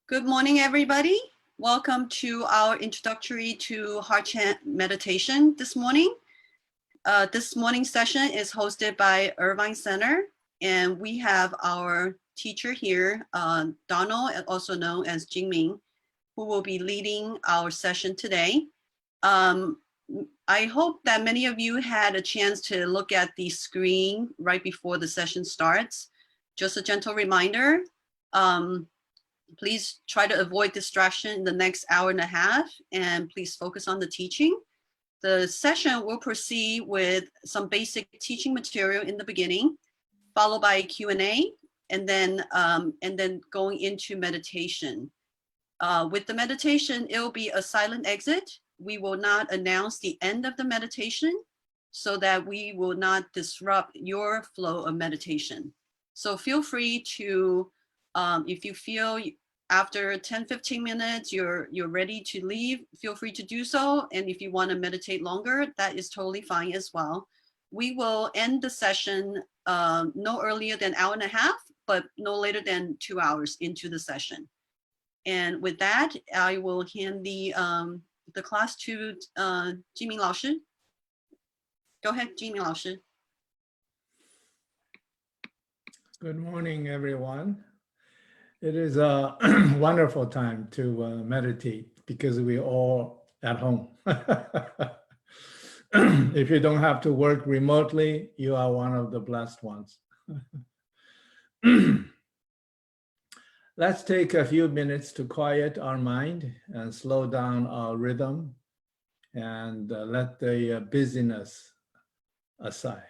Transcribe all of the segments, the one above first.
Good morning, everybody. Welcome to our introductory to heart chant meditation this morning. This morning's session is hosted by Irvine Center, and we have our teacher here, Donald, also known as Jingming, who will be leading our session today. I hope that many of you had a chance to look at the screen right before the session starts. Just a gentle reminder, please try to avoid distraction in the next hour and a half, and please focus on the teaching. The session will proceed with some basic teaching material in the beginning, followed by a Q&A, and then going into meditation. With the meditation, it will be a silent exit. We will not announce the end of the meditation so that we will not disrupt your flow of meditation. So feel free to, if you feel after 10-15 minutes you're ready to leave, feel free to do so. And if you want to meditate longer, that is totally fine as well. We will end the session no earlier than an hour and a half, but no later than 2 hours into the session. And with that, I will hand the class to Jiming 老师. Go ahead, Jiming 老师. Good morning, everyone. It is a wonderful time to meditate because we're all at home. If you don't have to work remotely, you are one of the blessed ones. Let's take a few minutes to quiet our mind and slow down our rhythm and let the busyness aside.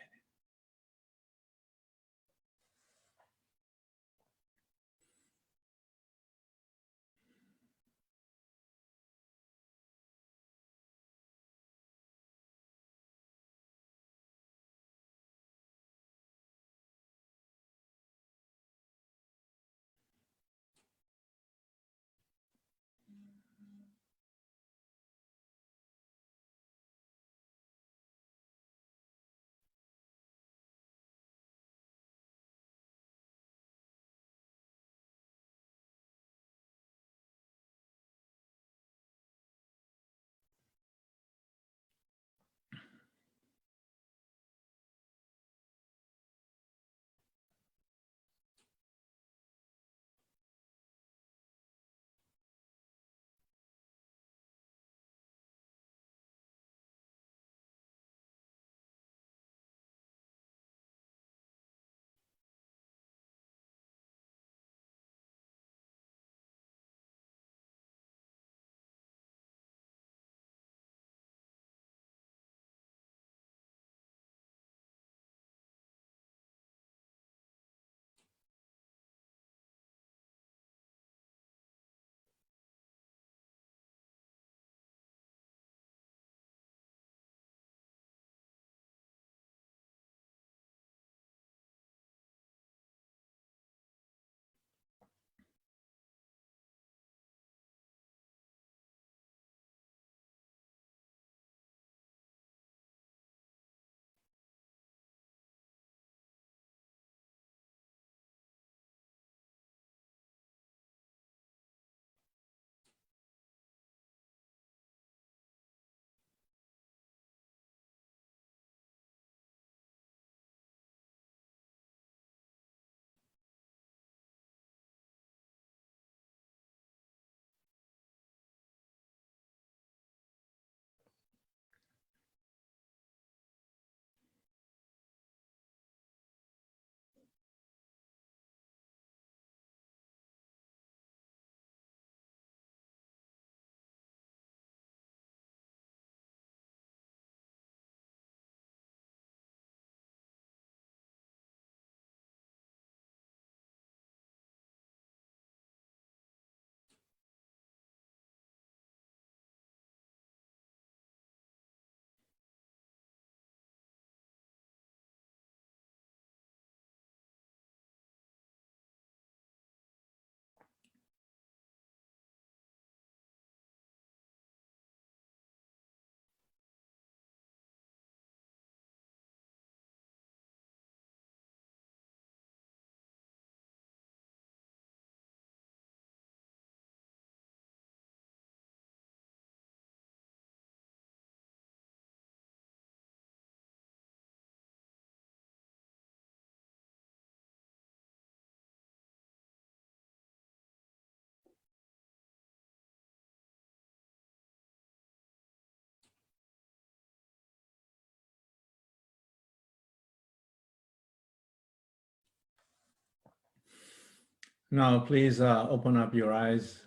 Now, please open up your eyes.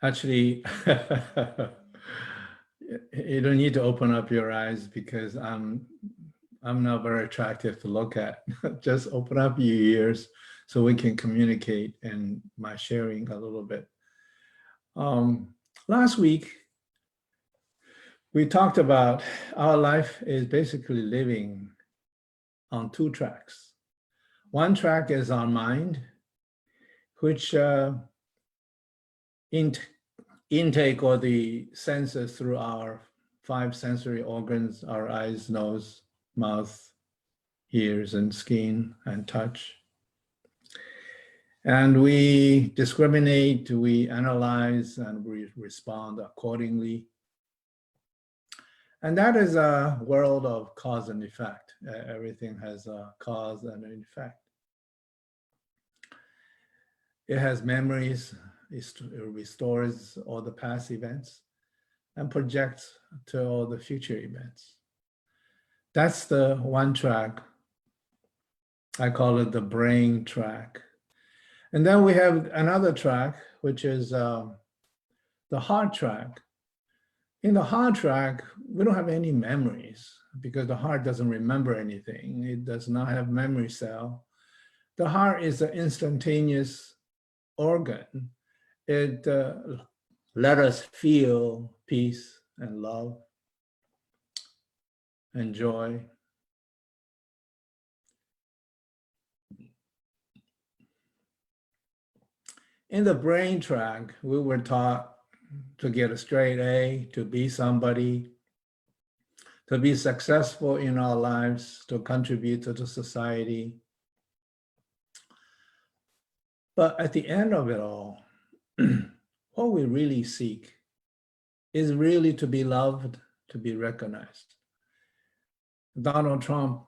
Actually, you don't need to open up your eyes because I'm not very attractive to look at. Just open up your ears so we can communicate and my sharing a little bit. Last week, we talked about our life is basically living on two tracks. One track is our mind, which intake or the senses through our five sensory organs, our eyes, nose, mouth, ears, and skin, and touch. And we discriminate, we analyze, and we respond accordingly. And that is a world of cause and effect. Everything has a cause and an effect. It has memories, it restores all the past events, and projects to all the future events. That's the one track. I call it the brain track. And then we have another track, which is the heart track. In the heart track, we don't have any memories because the heart doesn't remember anything. It does not have memory cell. The heart is an instantaneous organ. It let us feel peace and love and joy. In the brain track, we were taught to get a straight A, to be somebody, to be successful in our lives, to contribute to the society. But at the end of it all, what we really seek is really to be loved, to be recognized. Donald Trump,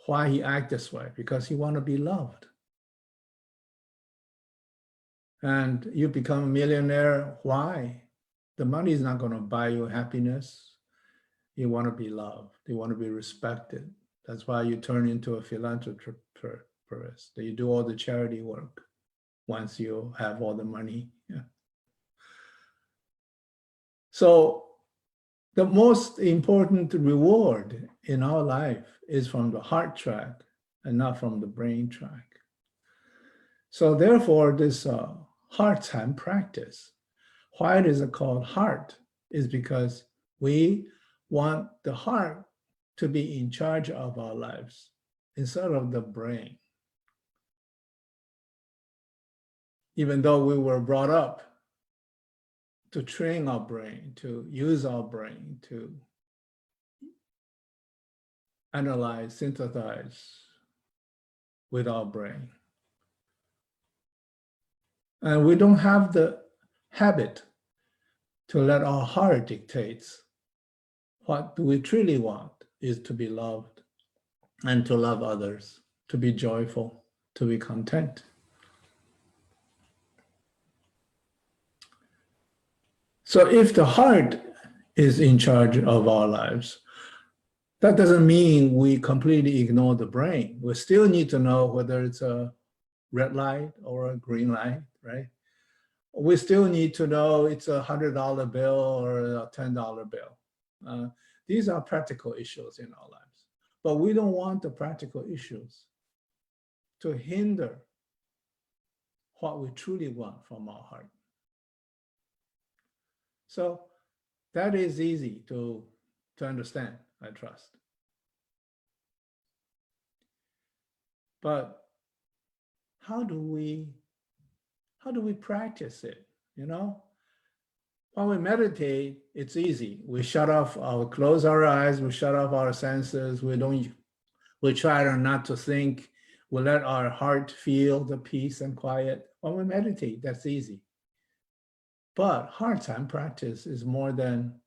why he act this way? Because he want to be loved. And you become a millionaire, why? The money is not going to buy you happiness. You want to be loved. You want to be respected. That's why you turn into a philanthropist. You do all the charity work once you have all the money. Yeah. So the most important reward in our life is from the heart track and not from the brain track. So therefore, this heart time practice, why it is called heart, is because we want the heart to be in charge of our lives instead of the brain. Even though we were brought up to train our brain, to use our brain, to analyze, synthesize with our brain. And we don't have the habit to let our heart dictate what we truly want is to be loved and to love others, to be joyful, to be content. So if the heart is in charge of our lives, that doesn't mean we completely ignore the brain. We still need to know whether it's a red light or a green light, right? We still need to know it's a $100 bill or a $10 bill. These are practical issues in our lives. But we don't want the practical issues to hinder what we truly want from our heart. So that is easy to understand, I trust. But how do we practice it, you know? When we meditate, it's easy. We close our eyes, we shut off our senses, we try not to think, we let our heart feel the peace and quiet. When we meditate, that's easy. But heart time practice is more than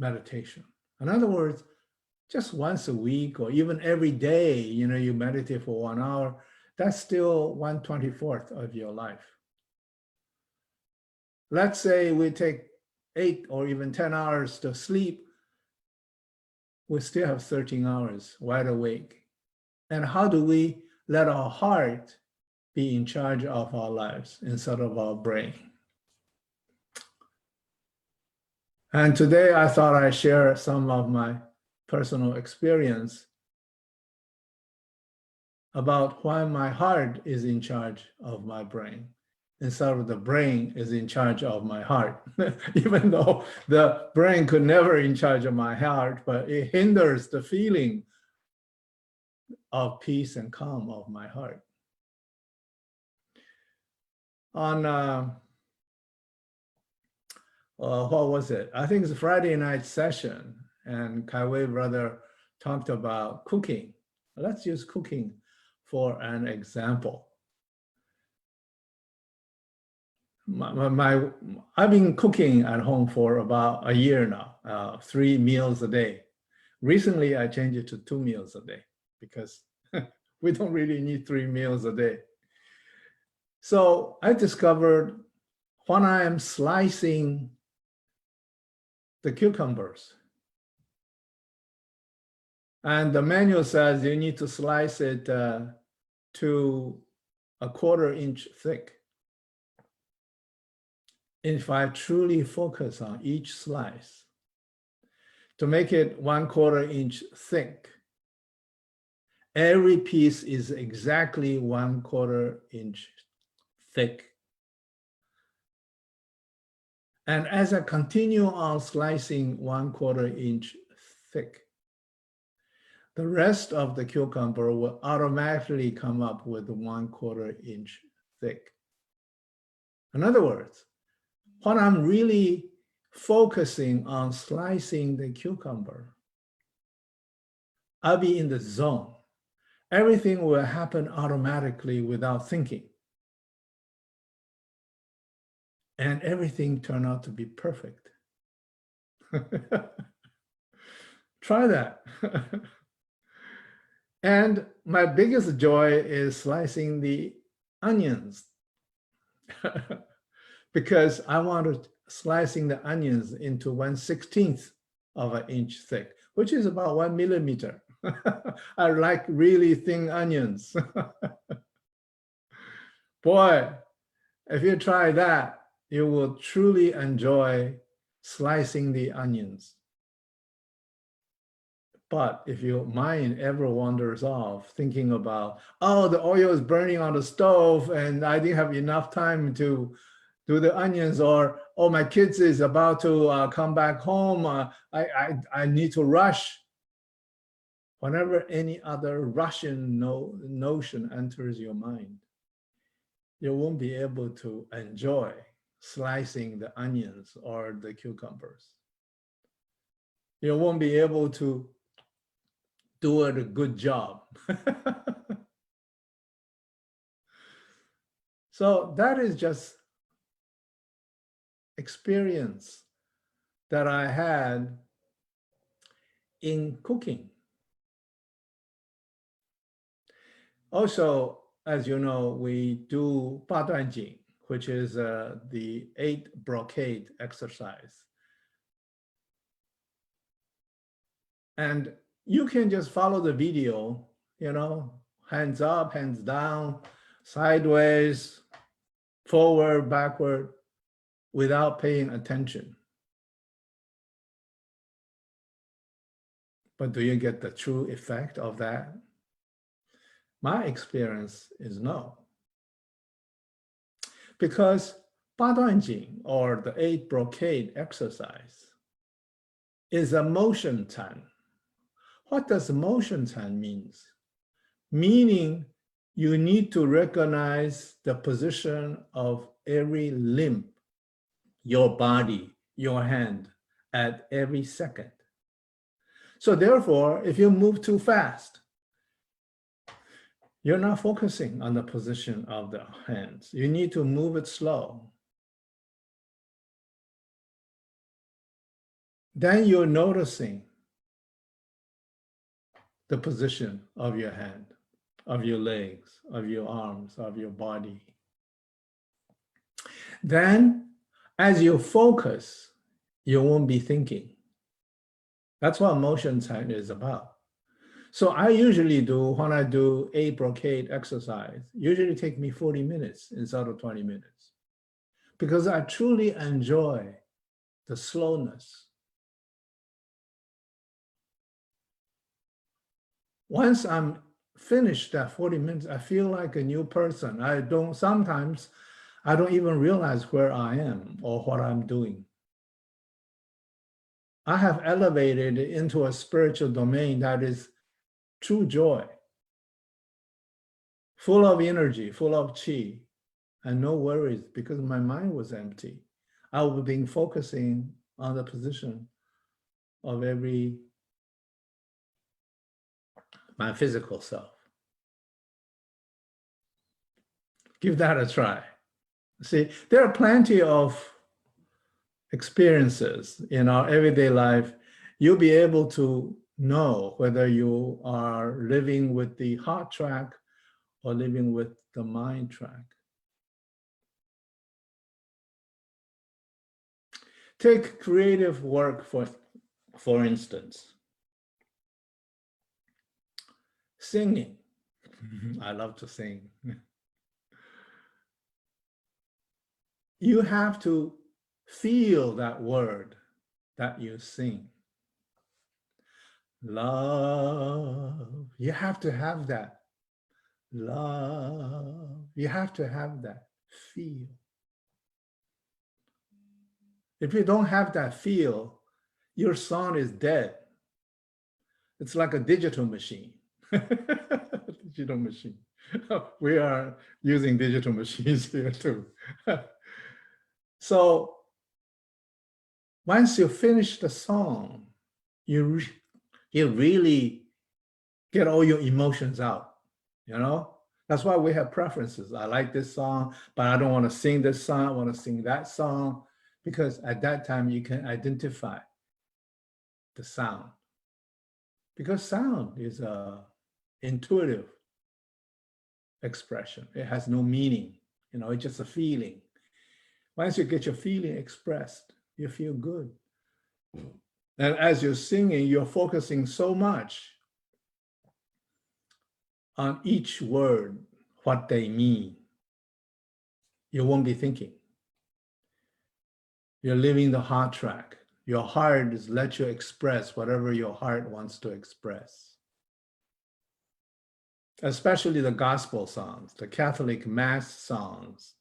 meditation. In other words, just once a week or even every day, you meditate for 1 hour, that's still 1/24th of your life. Let's say we take 8 or even 10 hours to sleep, we still have 13 hours wide awake. And how do we let our heart be in charge of our lives instead of our brain. And today I thought I'd share some of my personal experience about why my heart is in charge of my brain instead of the brain is in charge of my heart. Even though the brain could never in charge of my heart, but it hinders the feeling of peace and calm of my heart. On, what was it? I think it's a Friday night session, and Kaiwei brother talked about cooking. Let's use cooking for an example. I've been cooking at home for about a year now, 3 meals a day. Recently, I changed it to 2 meals a day because we don't really need 3 meals a day. So I discovered when I am slicing the cucumbers, and the manual says you need to slice it to a 1/4 inch thick. If I truly focus on each slice to make it 1/4 inch thick, every piece is exactly 1/4 inch thick. And as I continue on slicing 1/4 inch thick, the rest of the cucumber will automatically come up with 1/4 inch thick. In other words, when I'm really focusing on slicing the cucumber, I'll be in the zone. Everything will happen automatically without thinking. And everything turned out to be perfect. Try that. And my biggest joy is slicing the onions. Because I wanted slicing the onions into 1/16 of an inch thick, which is about 1 millimeter. I like really thin onions. Boy, if you try that, you will truly enjoy slicing the onions. But if your mind ever wanders off thinking about, oh, the oil is burning on the stove and I didn't have enough time to do the onions, or, oh, my kids is about to come back home, I need to rush. Whenever any other Russian notion enters your mind, you won't be able to enjoy slicing the onions or the cucumbers. You won't be able to do a good job. So that is just experience that I had in cooking. Also, as you know, we do 八段锦, which is the 8 brocade exercise. And you can just follow the video, you know, hands up, hands down, sideways, forward, backward, without paying attention. But do you get the true effect of that? My experience is no. Because 八段锦, or the 8 brocade exercise, is a motion tan. What does motion tan means? Meaning you need to recognize the position of every limb, your body, your hand, at every second. So therefore, if you move too fast, you're not focusing on the position of the hands. You need to move it slow. Then you're noticing the position of your hand, of your legs, of your arms, of your body. Then, as you focus, you won't be thinking. That's what motion tan is about. So I usually do, when I do a brocade exercise, usually take me 40 minutes instead of 20 minutes, because I truly enjoy the slowness. Once I'm finished that 40 minutes, I feel like a new person. Sometimes I don't even realize where I am or what I'm doing. I have elevated into a spiritual domain that is true joy, full of energy, full of chi, and no worries because my mind was empty. I was being focusing on the position of my physical self. Give that a try. See, there are plenty of experiences in our everyday life. You'll be able to know whether you are living with the heart track or living with the mind track. Take creative work, for instance. Singing. I love to sing. You have to feel that word that you sing. Love. You have to have that. Love. You have to have that feel. If you don't have that feel, your song is dead. It's like a digital machine. Digital machine. We are using digital machines here too. So once you finish the song, you really get all your emotions out, you know? That's why we have preferences. I like this song, but I don't want to sing this song. I want to sing that song, because at that time you can identify the sound. Because sound is a intuitive expression. It has no meaning, you know, it's just a feeling. Once you get your feeling expressed, you feel good. And as you're singing, you're focusing so much on each word, what they mean. You won't be thinking. You're living the heart track. Your heart is let you express whatever your heart wants to express. Especially the gospel songs, the Catholic mass songs,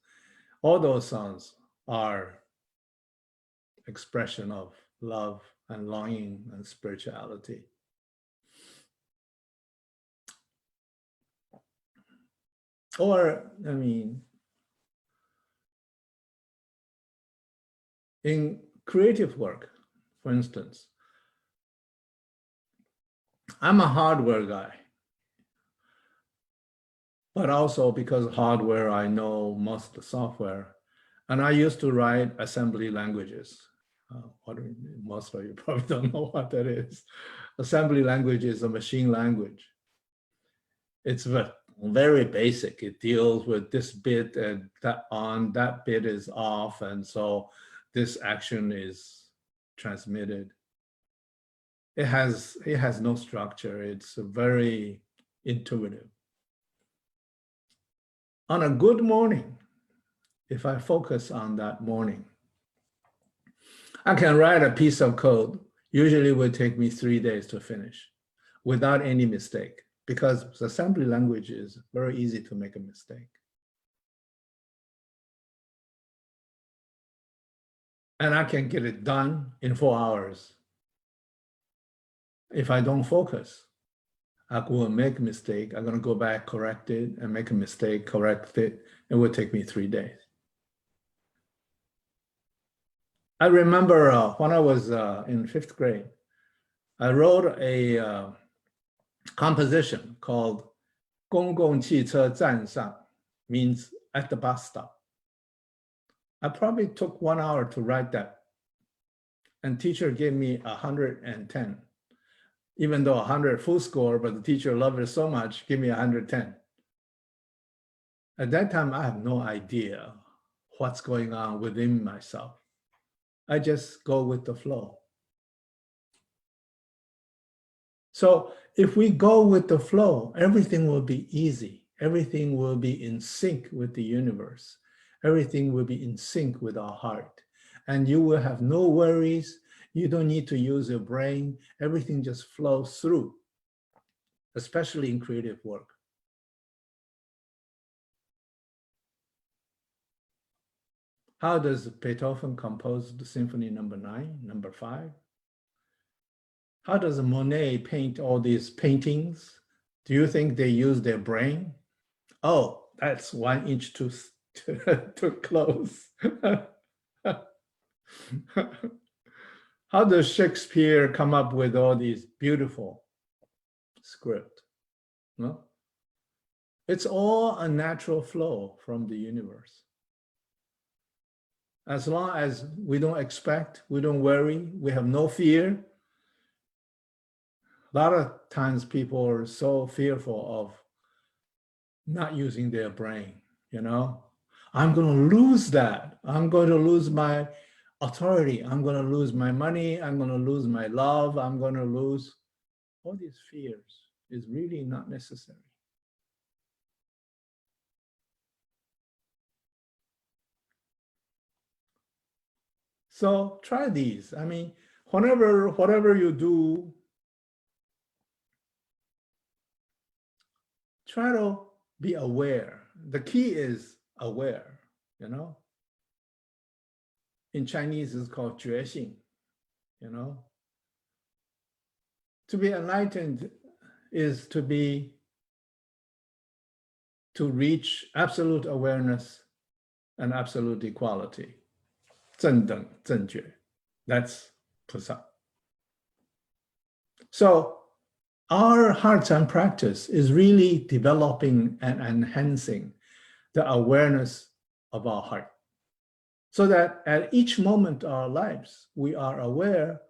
all those songs are expression of love and longing and spirituality. Or, I mean, in creative work, for instance, I'm a hardware guy, but also because of hardware, I know most of the software. And I used to write assembly languages. Most of you probably don't know what that is. Assembly language is a machine language. It's very basic. It deals with this bit and that bit is off. And so this action is transmitted. It has no structure. It's very intuitive. On a good morning, if I focus on that morning, I can write a piece of code. Usually it would take me 3 days to finish without any mistake, because the assembly language is very easy to make a mistake. And I can get it done in 4 hours. If I don't focus, I will make a mistake. I'm going to go back, correct it, and make a mistake, correct it. It would take me 3 days. I remember when I was in 5th grade, I wrote a composition called 公共汽车站上, means at the bus stop. I probably took 1 hour to write that. And teacher gave me 110. Even though 100 full score, but the teacher loved it so much, give me 110. At that time, I have no idea what's going on within myself. I just go with the flow. So if we go with the flow, everything will be easy. Everything will be in sync with the universe. Everything will be in sync with our heart. And you will have no worries. You don't need to use your brain. Everything just flows through, especially in creative work. How does Beethoven compose the Symphony number 9, number 5? How does Monet paint all these paintings? Do you think they use their brain? Oh, that's 1 inch too close. How does Shakespeare come up with all these beautiful script? No? It's all a natural flow from the universe. As long as we don't expect, we don't worry, we have no fear. A lot of times people are so fearful of not using their brain, you know? I'm going to lose that. I'm going to lose my authority. I'm going to lose my money. I'm going to lose my love. I'm going to lose all these fears. Is really not necessary. So try these. I mean, whatever you do, try to be aware. The key is aware, you know? In Chinese, it's called 觉性, you know? To be enlightened is to reach absolute awareness and absolute equality. 正等正觉. That's Pusa. So our heart and practice is really developing and enhancing the awareness of our heart, so that at each moment of our lives, we are aware,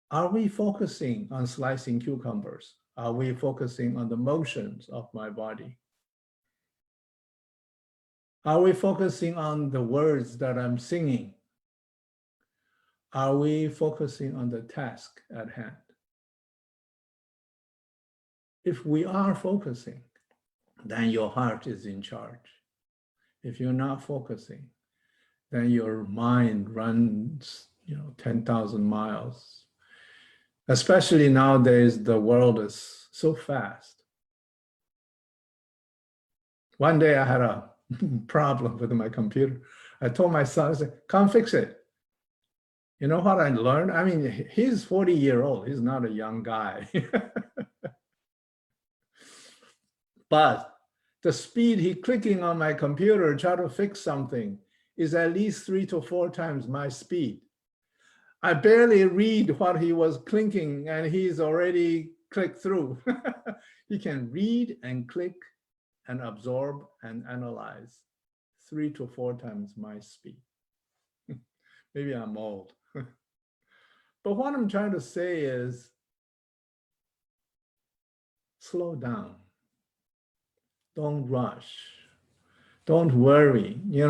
are we focusing on slicing cucumbers? Are we focusing on the motions of my body? Are we focusing on the words that I'm singing? Are we focusing on the task at hand? If we are focusing, then your heart is in charge. If you're not focusing, then your mind runs, 10,000 miles. Especially nowadays, the world is so fast. One day I had a problem with my computer. I told my son, I said, come fix it. You know what I learned? I mean, he's 40-year-old. He's not a young guy. But the speed he clicking on my computer, try to fix something, is at least 3 to 4 times my speed. I barely read what he was clicking and he's already clicked through. He can read and click and absorb and analyze 3 to 4 times my speed. Maybe I'm old. But what I'm trying to say is, slow down. Don't rush. Don't worry, A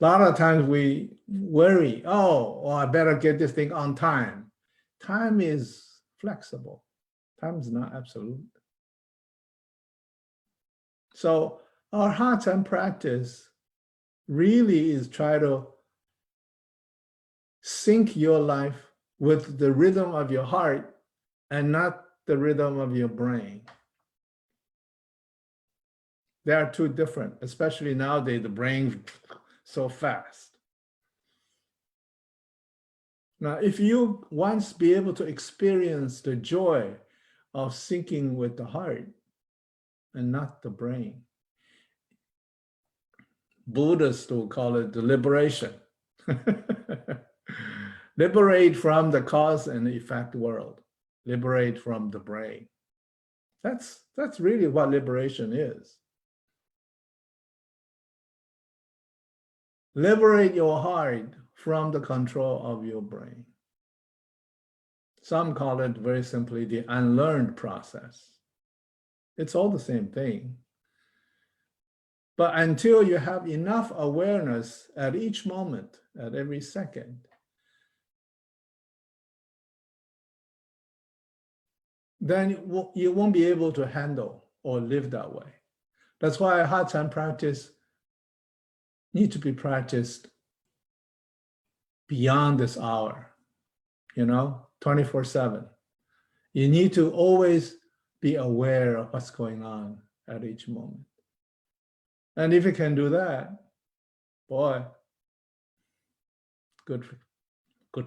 lot of times we worry, oh, I better get this thing on time. Time is flexible. Time is not absolute. So our heart and practice really is try to sync your life with the rhythm of your heart and not the rhythm of your brain. They are two different, especially nowadays, the brain so fast. Now, if you once be able to experience the joy of syncing with the heart and not the brain, Buddhists will call it the liberation. Liberate from the cause and effect world. Liberate from the brain. That's really what liberation is. Liberate your heart from the control of your brain. Some call it very simply the unlearned process. It's all the same thing. But until you have enough awareness at each moment, at every second, then you won't be able to handle or live that way. That's why heart time practice need to be practiced beyond this hour, 24/7. You need to always be aware of what's going on at each moment. And if you can do that, boy, good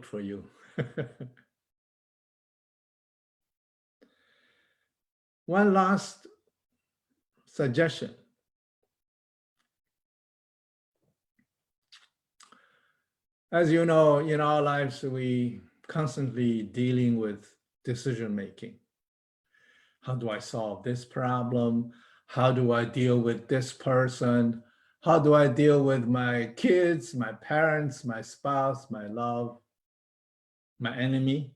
for you. One last suggestion. As you know, in our lives, we constantly dealing with decision making. How do I solve this problem? How do I deal with this person? How do I deal with my kids, my parents, my spouse, my love, my enemy?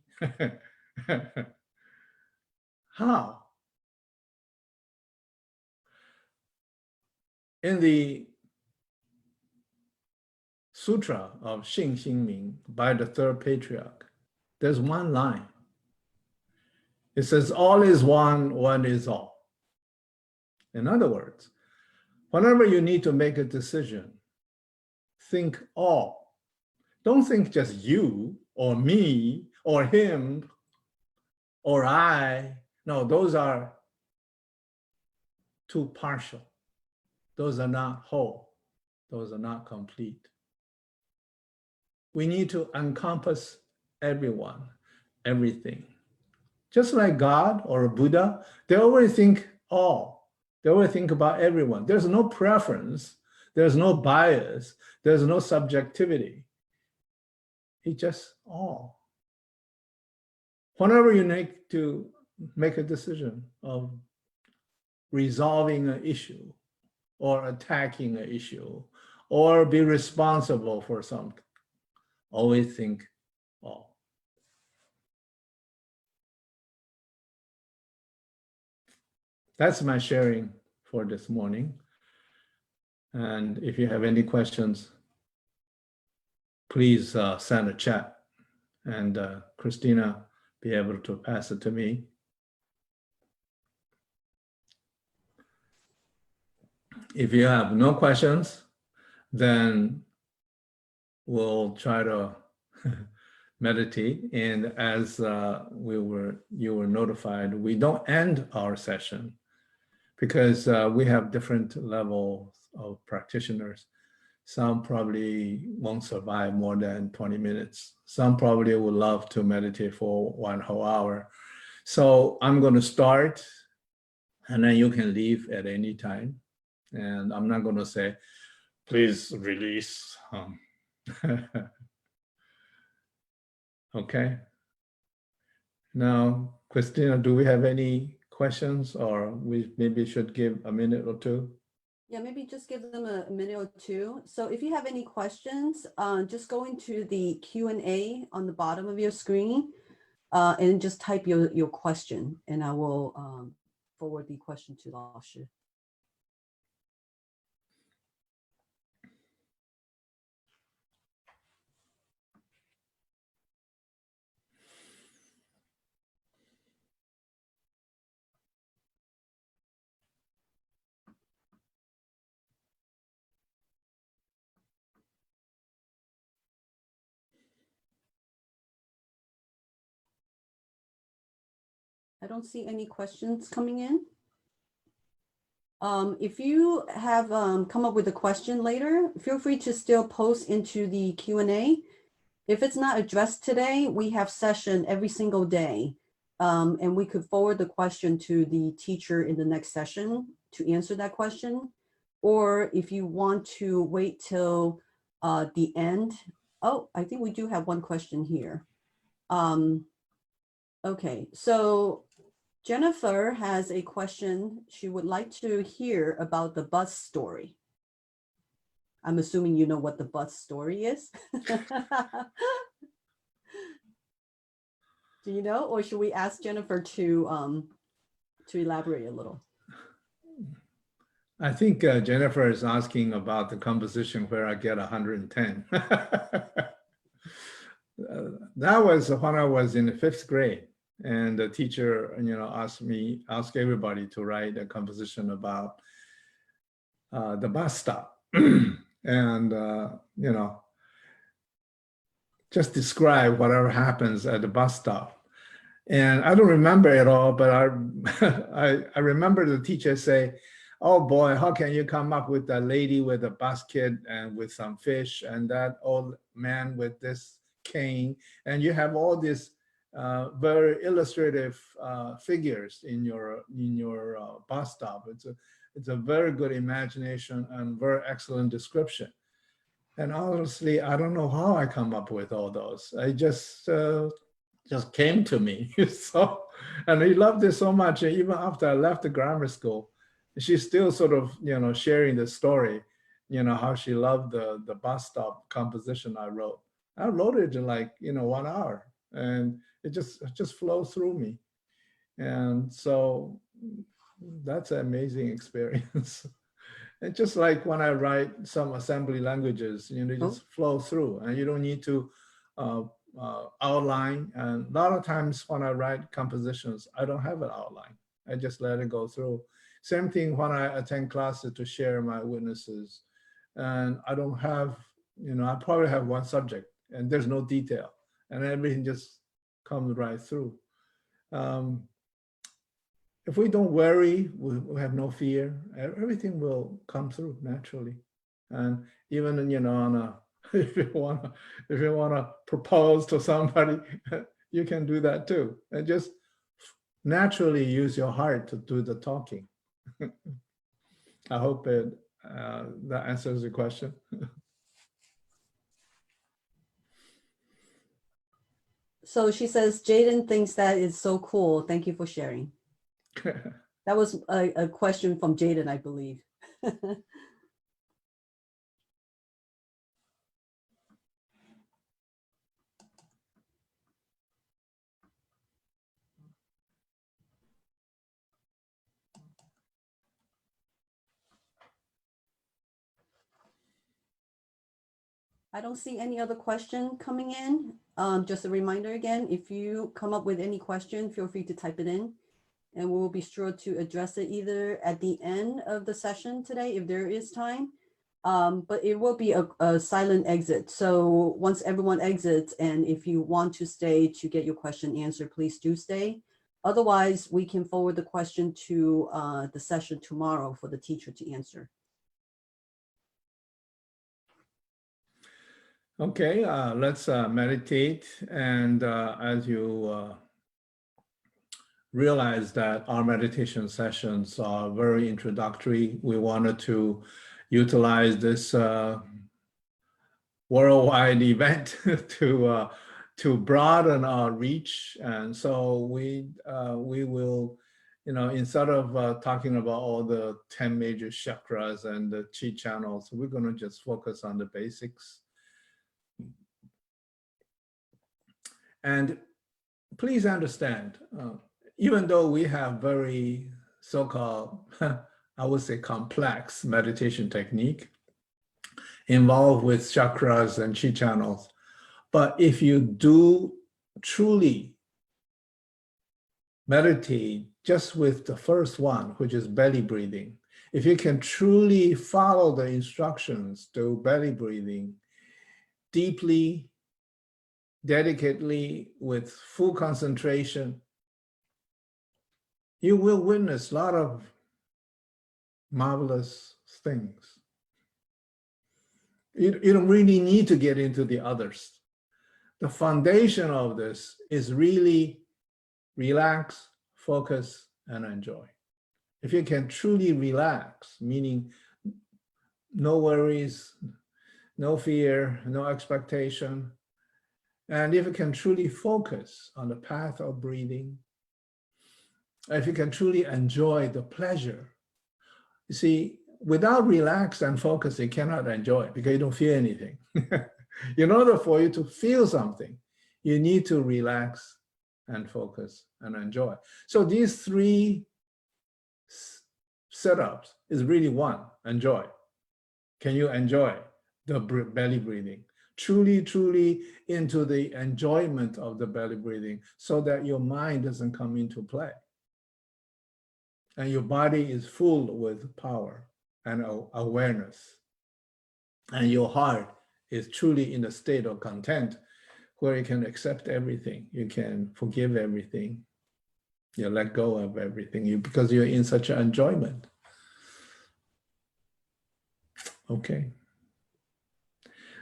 How? In the Sutra of Xing Xingming by the third patriarch, there's one line. It says, all is one, one is all. In other words, whenever you need to make a decision, think all. Don't think just you or me or him or I. No, those are too partial. Those are not whole. Those are not complete. We need to encompass everyone, everything. Just like God or a Buddha, they always think all. They always think about everyone. There's no preference. There's no bias. There's no subjectivity. It's just all. Whenever you need to make a decision of resolving an issue or attacking an issue or be responsible for something, always think all. That's my sharing for this morning. And if you have any questions, please send a chat and Christina be able to pass it to me. If you have no questions, then we'll try to meditate. And as you were notified, we don't end our session because we have different levels of practitioners. Some probably won't survive more than 20 minutes. Some probably would love to meditate for 1 whole hour. So I'm going to start, and then you can leave at any time. And I'm not going to say, please release. Okay. Now, Christina, do we have any questions, or we maybe should give a minute or two? Yeah, maybe just give them a minute or two. So if you have any questions, just go into the Q&A on the bottom of your screen and just type your question, and I will forward the question to Lao Shi. I don't see any questions coming in. If you have come up with a question later, feel free to still post into the Q&A. If it's not addressed today, we have session every single day. And we could forward the question to the teacher in the next session to answer that question. Or if you want to wait till the end. Oh, I think we do have one question here. Okay, so Jennifer has a question. She would like to hear about the bus story. I'm assuming you know what the bus story is. Do you know, or should we ask Jennifer to elaborate a little? I think Jennifer is asking about the composition where I get 110. That was when I was in the 5th grade. And the teacher, asked everybody to write a composition about the bus stop. And, just describe whatever happens at the bus stop. And I don't remember it all, but I remember the teacher say, "Oh boy, how can you come up with that lady with a basket and with some fish and that old man with this cane, and you have all these very illustrative figures in your bus stop. It's a very good imagination and very excellent description." And honestly, I don't know how I come up with all those. I just came to me. So, and he loved it so much. And even after I left the grammar school, she's still sort of, sharing the story, how she loved the bus stop composition I wrote. I wrote it in like, 1 hour, and it just flows through me. And so that's an amazing experience. It's just like when I write some assembly languages, they just flow through, and you don't need to outline. And a lot of times when I write compositions, I don't have an outline. I just let it go through. Same thing when I attend classes to share my witnesses, and I don't have, I probably have one subject and there's no detail, and everything just comes right through. If we don't worry, we have no fear, everything will come through naturally. And even, on a, if you want to propose to somebody, you can do that too. And just naturally use your heart to do the talking. I hope that answers your question. So she says, Jaden thinks that is so cool. Thank you for sharing. That was a question from Jaden, I believe. I don't see any other question coming in. Just a reminder again, if you come up with any question, feel free to type it in, and we will be sure to address it either at the end of the session today, if there is time. But it will be a silent exit. So once everyone exits, and if you want to stay to get your question answered, please do stay. Otherwise, we can forward the question to the session tomorrow for the teacher to answer. Okay, let's meditate. And as you realize that our meditation sessions are very introductory, we wanted to utilize this worldwide event to broaden our reach. And so we will, instead of talking about all the 10 major chakras and the chi channels, we're going to just focus on the basics. And please understand, even though we have very so-called, I would say, complex meditation technique involved with chakras and chi channels, but if you do truly meditate just with the first one, which is belly breathing, if you can truly follow the instructions to belly breathing deeply, dedicatedly, with full concentration, you will witness a lot of marvelous things. You don't really need to get into the others. The foundation of this is really relax, focus, and enjoy. If you can truly relax, meaning no worries, no fear, no expectation, and if you can truly focus on the path of breathing, if you can truly enjoy the pleasure. You see, without relax and focus, you cannot enjoy it because you don't feel anything. In order for you to feel something, you need to relax and focus and enjoy. So these three setups is really one, enjoy. Can you enjoy the belly breathing? truly into the enjoyment of the belly breathing so that your mind doesn't come into play. And your body is full with power and awareness. And your heart is truly in a state of content where you can accept everything. You can forgive everything. You let go of everything because you're in such an enjoyment. Okay.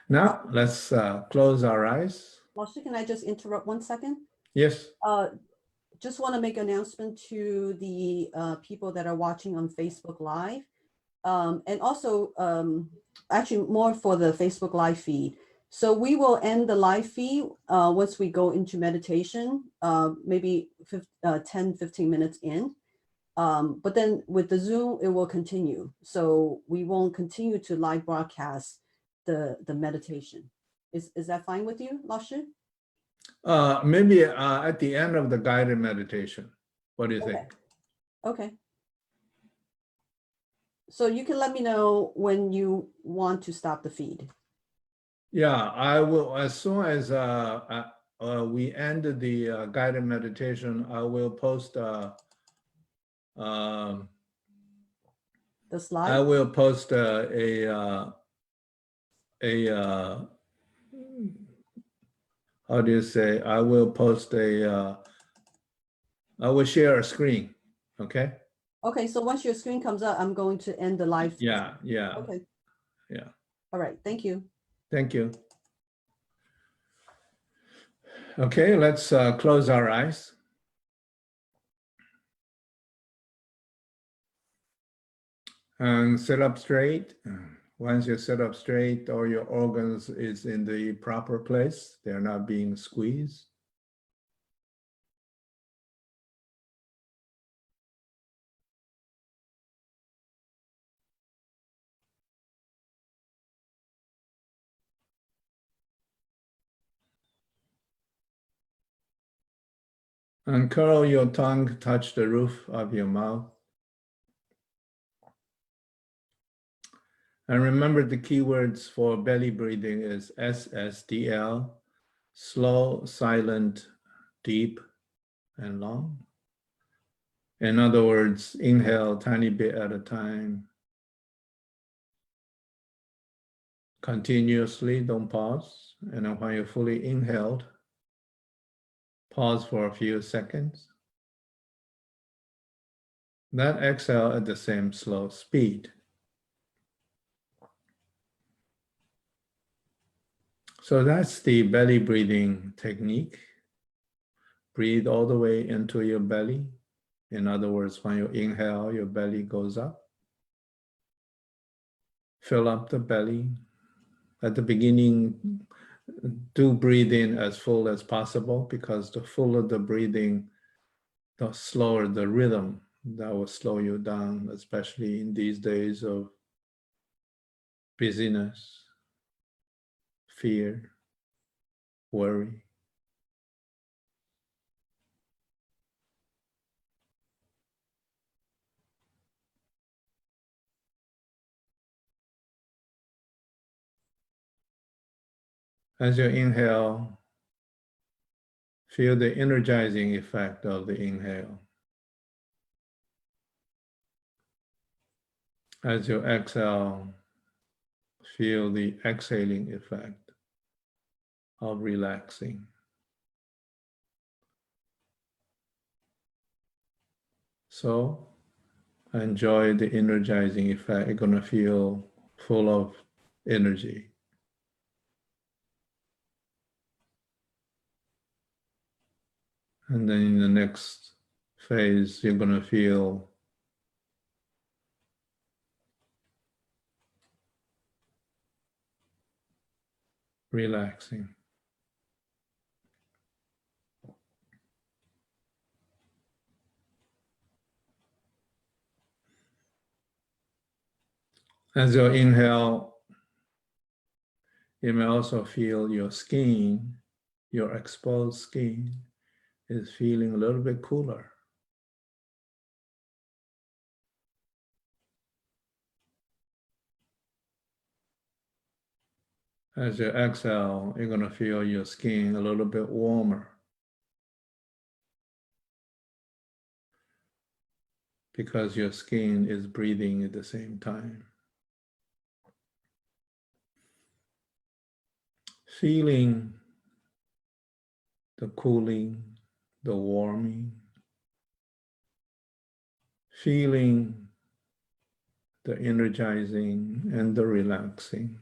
Now let's close our eyes. Master, can I just interrupt 1 second? Yes. Just want to make an announcement to the people that are watching on Facebook Live. And also, actually more for the Facebook Live feed. So we will end the live feed once we go into meditation, maybe 10, 15 minutes in. But then with the Zoom, it will continue. So we won't continue to live broadcast the meditation. Is that fine with you, Lashi? Maybe at the end of the guided meditation. What do you think? Okay. So you can let me know when you want to stop the feed. Yeah, I will. As soon as we end the guided meditation, I will post The slide? I will post how do you say? I will post I will share a screen. Okay. Okay, so once your screen comes up, I'm going to end the live. Yeah. Okay. Yeah. All right. Thank you. Thank you. Okay, let's close our eyes. And sit up straight. Once you sit up straight, all your organs is in the proper place. They're not being squeezed. And curl your tongue, touch the roof of your mouth. And remember the keywords for belly breathing is SSDL, slow, silent, deep, and long. In other words, inhale tiny bit at a time. Continuously, don't pause. And then when you're fully inhaled, pause for a few seconds. Then exhale at the same slow speed. So that's the belly breathing technique. Breathe all the way into your belly. In other words, when you inhale, your belly goes up. Fill up the belly. At the beginning, do breathe in as full as possible because the fuller the breathing, the slower the rhythm. That will slow you down, especially in these days of busyness, fear, worry. As you inhale, feel the energizing effect of the inhale. As you exhale, feel the exhaling effect of relaxing. So enjoy the energizing effect. You're going to feel full of energy. And then in the next phase, you're going to feel relaxing. As you inhale, you may also feel your skin, your exposed skin is feeling a little bit cooler. As you exhale, you're going to feel your skin a little bit warmer, because your skin is breathing at the same time. Feeling the cooling, the warming, feeling the energizing and the relaxing.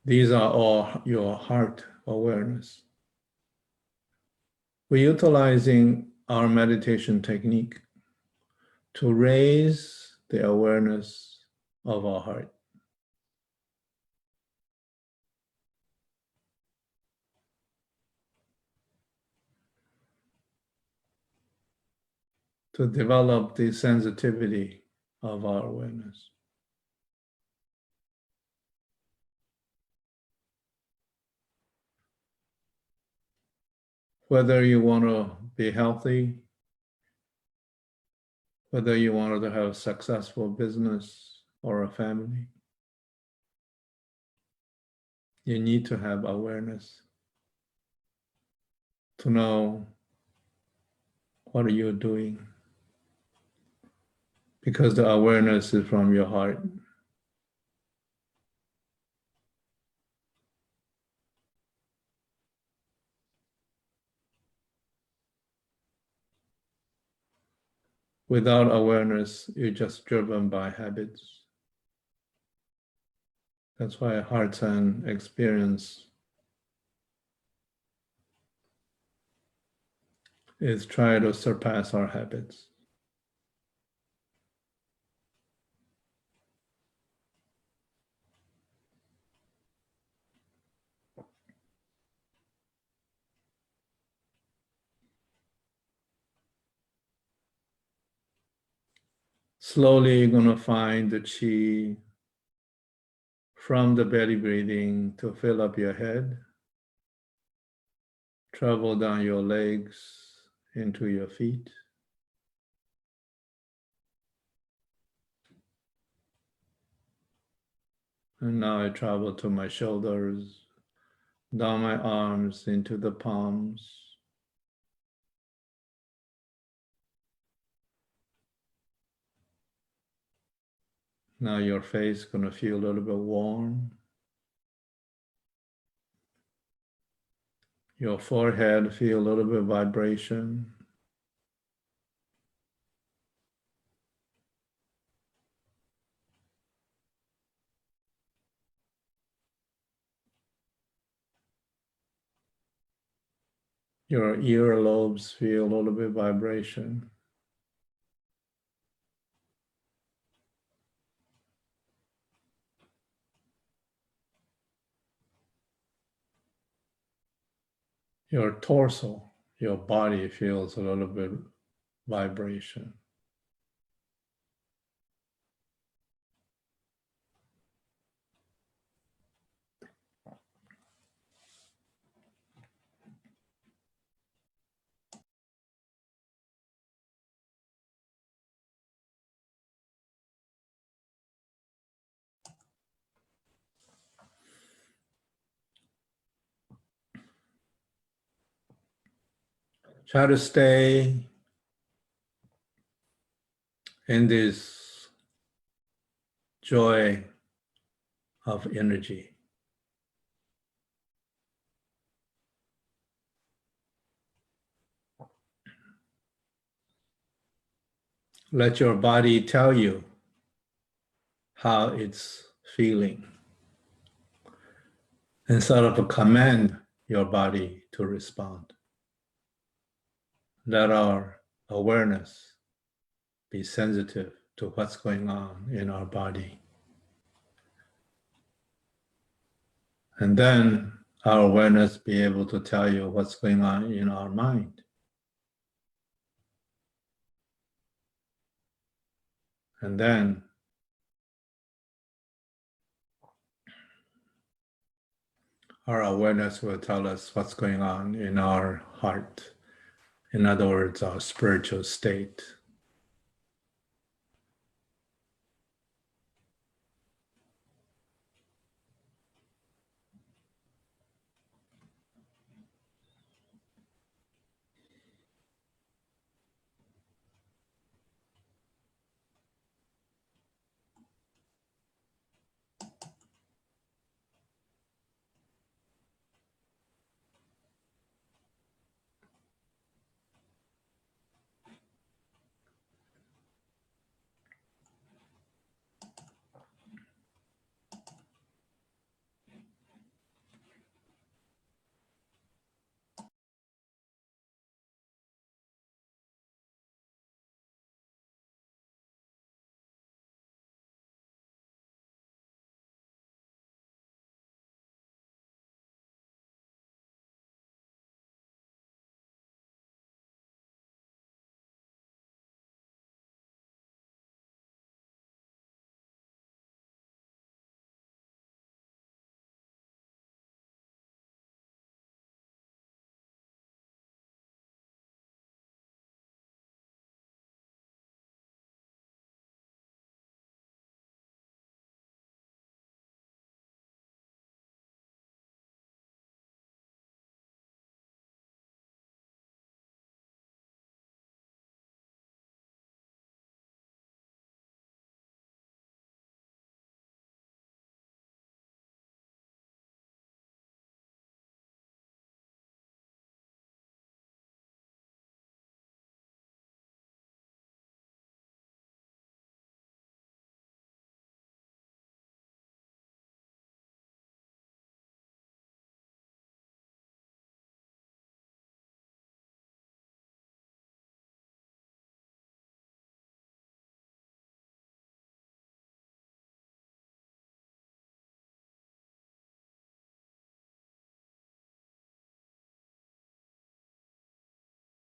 These are all your heart awareness. We're utilizing our meditation technique to raise the awareness of our heart. To develop the sensitivity of our awareness. Whether you want to be healthy, whether you want to have a successful business or a family, you need to have awareness to know what are you doing, because the awareness is from your heart. Without awareness, you're just driven by habits. That's why heart and experience is try to surpass our habits. Slowly, you're going to find the chi from the belly breathing to fill up your head, travel down your legs into your feet. And now I travel to my shoulders, down my arms into the palms. Now your face is going to feel a little bit warm. Your forehead feel a little bit of vibration. Your earlobes feel a little bit of vibration. Your torso, your body feels a little bit vibration. Try to stay in this joy of energy. Let your body tell you how it's feeling, instead of command your body to respond. Let our awareness be sensitive to what's going on in our body. And then our awareness be able to tell you what's going on in our mind. And then our awareness will tell us what's going on in our heart. In other words, our spiritual state.